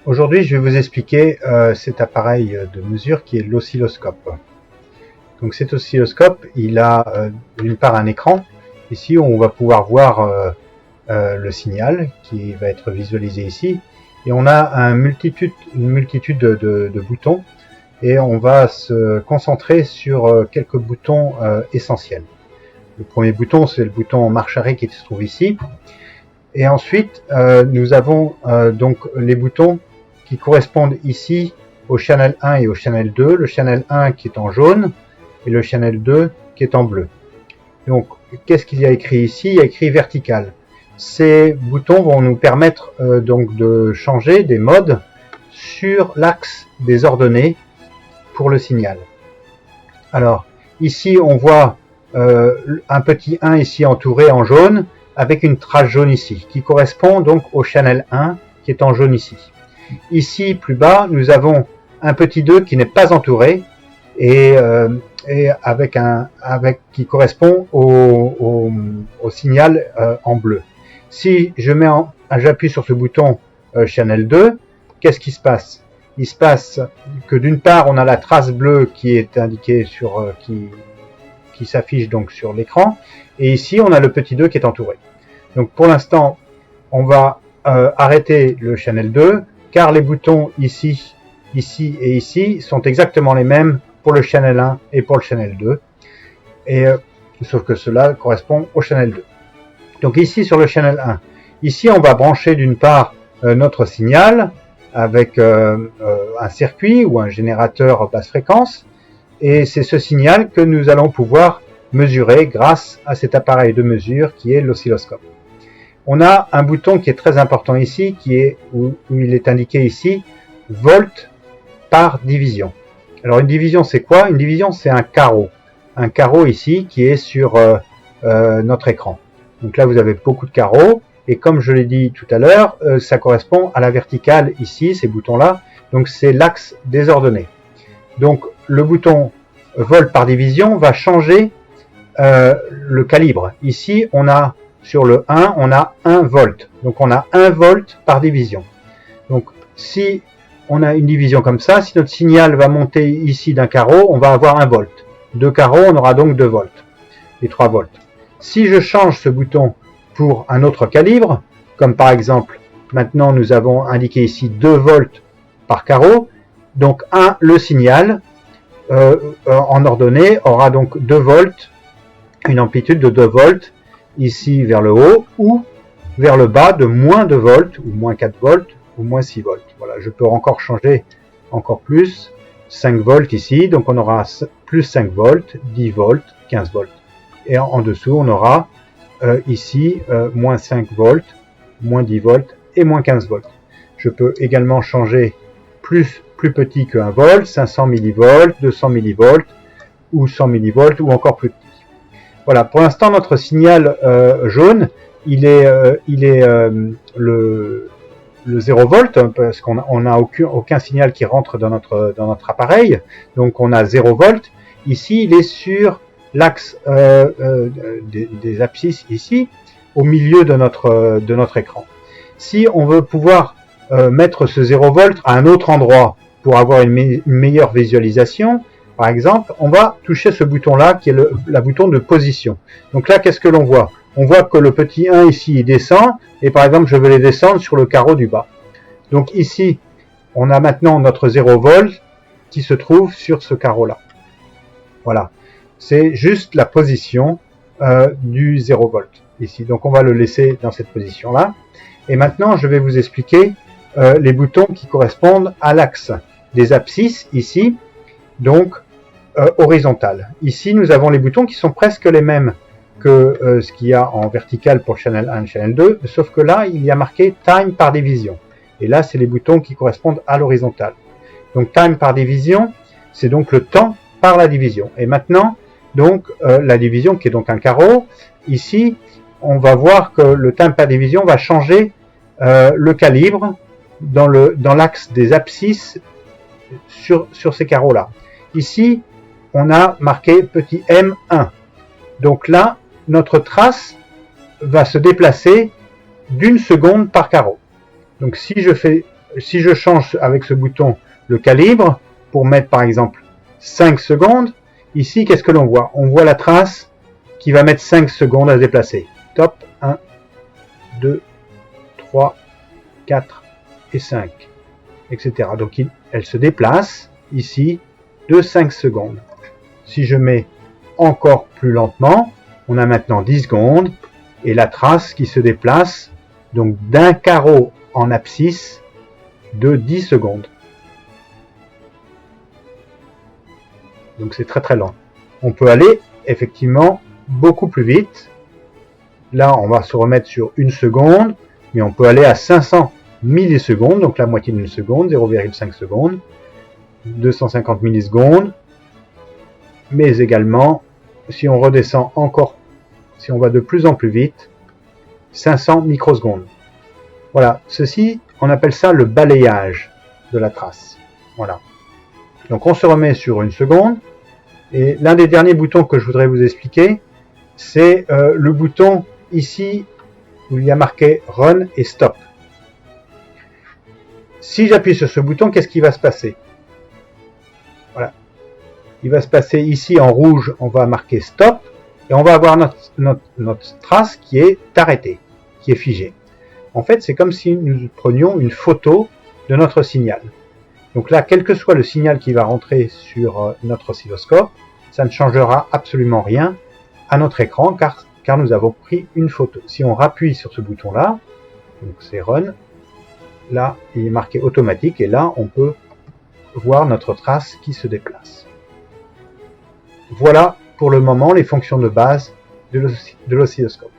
Aujourd'hui, je vais vous expliquer cet appareil de mesure qui est l'oscilloscope. Donc cet oscilloscope, il a d'une part un écran. Ici, on va pouvoir voir le signal qui va être visualisé ici. Et on a une multitude de boutons. Et on va se concentrer sur quelques boutons essentiels. Le premier bouton, c'est le bouton marche arrêt qui se trouve ici. Et ensuite, nous avons donc les boutons qui correspondent ici au channel 1 et au channel 2. Le channel 1 qui est en jaune et le channel 2 qui est en bleu. Donc, qu'est-ce qu'il y a écrit ici? Il y a écrit vertical. Ces boutons vont nous permettre donc de changer des modes sur l'axe des ordonnées pour le signal. Alors, ici, on voit un petit 1 ici entouré en jaune avec une trace jaune ici, qui correspond donc au channel 1 qui est en jaune ici. Ici, plus bas, nous avons un petit 2 qui n'est pas entouré et qui correspond au signal en bleu. Si j'appuie sur ce bouton channel 2, qu'est-ce qui se passe? Il se passe que d'une part, on a la trace bleue qui est indiquée qui s'affiche donc sur l'écran, et ici, on a le petit 2 qui est entouré. Donc pour l'instant, on va arrêter le channel 2, car les boutons ici et ici sont exactement les mêmes pour le channel 1 et pour le channel 2, sauf que cela correspond au channel 2. Donc ici sur le channel 1, ici on va brancher d'une part notre signal avec un circuit ou un générateur basse fréquence, et c'est ce signal que nous allons pouvoir mesurer grâce à cet appareil de mesure qui est l'oscilloscope. On a un bouton qui est très important ici, où il est indiqué ici volt par division. Alors une division c'est quoi? Une division c'est un carreau. Un carreau ici qui est sur notre écran. Donc là vous avez beaucoup de carreaux, et comme je l'ai dit tout à l'heure, ça correspond à la verticale ici, ces boutons-là. Donc c'est l'axe des ordonnées. Donc le bouton volt par division va changer le calibre. Ici on a sur le 1, on a 1 volt. Donc on a 1 volt par division. Donc si on a une division comme ça, si notre signal va monter ici d'un carreau, on va avoir 1 volt. 2 carreaux, on aura donc 2 volts et 3 volts. Si je change ce bouton pour un autre calibre, comme par exemple, maintenant nous avons indiqué ici 2 volts par carreau, donc le signal en ordonnée aura donc 2 volts, une amplitude de 2 volts, ici vers le haut, ou vers le bas de moins 2 volts, ou moins 4 volts, ou moins 6 volts. Voilà, je peux encore changer encore plus, 5 volts ici, donc on aura plus 5 volts, 10 volts, 15 volts. Et en dessous, on aura ici moins 5 volts, moins 10 volts et moins 15 volts. Je peux également changer plus petit que 1 volt, 500 millivolts, 200 millivolts, ou 100 millivolts, ou encore plus petit. Voilà, pour l'instant, notre signal jaune, il est le 0 volt, parce qu'on n'a aucun signal qui rentre dans notre appareil, donc on a 0 volt. Ici, il est sur l'axe des abscisses ici, au milieu de notre écran. Si on veut pouvoir mettre ce 0 volt à un autre endroit pour avoir une meilleure visualisation, par exemple, on va toucher ce bouton-là, qui est le bouton de position. Donc là, qu'est-ce que l'on voit? On voit que le petit 1 ici, il descend, et par exemple, je vais les descendre sur le carreau du bas. Donc ici, on a maintenant notre 0 volt qui se trouve sur ce carreau-là. Voilà, c'est juste la position du 0 volt ici. Donc on va le laisser dans cette position-là. Et maintenant, je vais vous expliquer les boutons qui correspondent à l'axe des abscisses ici, donc horizontal. Ici, nous avons les boutons qui sont presque les mêmes que ce qu'il y a en vertical pour channel 1 et channel 2, sauf que là, il y a marqué time par division. Et là, c'est les boutons qui correspondent à l'horizontale. Donc time par division, c'est donc le temps par la division. Et maintenant, donc la division qui est donc un carreau, ici, on va voir que le time par division va changer le calibre dans l'axe des abscisses sur ces carreaux-là. Ici, on a marqué petit m1. Donc là, notre trace va se déplacer d'1 seconde par carreau. Donc si je fais si je change avec ce bouton le calibre, pour mettre par exemple 5 secondes, ici, qu'est-ce que l'on voit? On voit la trace qui va mettre 5 secondes à se déplacer. Top, 1, 2, 3, 4 et 5, etc. Donc elle se déplace ici de 5 secondes. Si je mets encore plus lentement, on a maintenant 10 secondes et la trace qui se déplace donc d'un carreau en abscisse de 10 secondes. Donc c'est très très lent. On peut aller effectivement beaucoup plus vite. Là on va se remettre sur 1 seconde, mais on peut aller à 500 millisecondes, donc la moitié d'une seconde, 0,5 secondes, 250 millisecondes, mais également, si on redescend encore, si on va de plus en plus vite, 500 microsecondes. Voilà, ceci, on appelle ça le balayage de la trace. Voilà. Donc on se remet sur 1 seconde, et l'un des derniers boutons que je voudrais vous expliquer, c'est le bouton ici où il y a marqué Run et Stop. Si j'appuie sur ce bouton, qu'est-ce qui va se passer? Voilà. Il va se passer ici en rouge, on va marquer Stop, et on va avoir notre trace qui est arrêtée, qui est figée. En fait, c'est comme si nous prenions une photo de notre signal. Donc là, quel que soit le signal qui va rentrer sur notre oscilloscope, ça ne changera absolument rien à notre écran, car nous avons pris une photo. Si on rappuie sur ce bouton-là, donc c'est Run, là, il est marqué automatique, et là, on peut voir notre trace qui se déplace. Voilà pour le moment les fonctions de base de l'oscilloscope.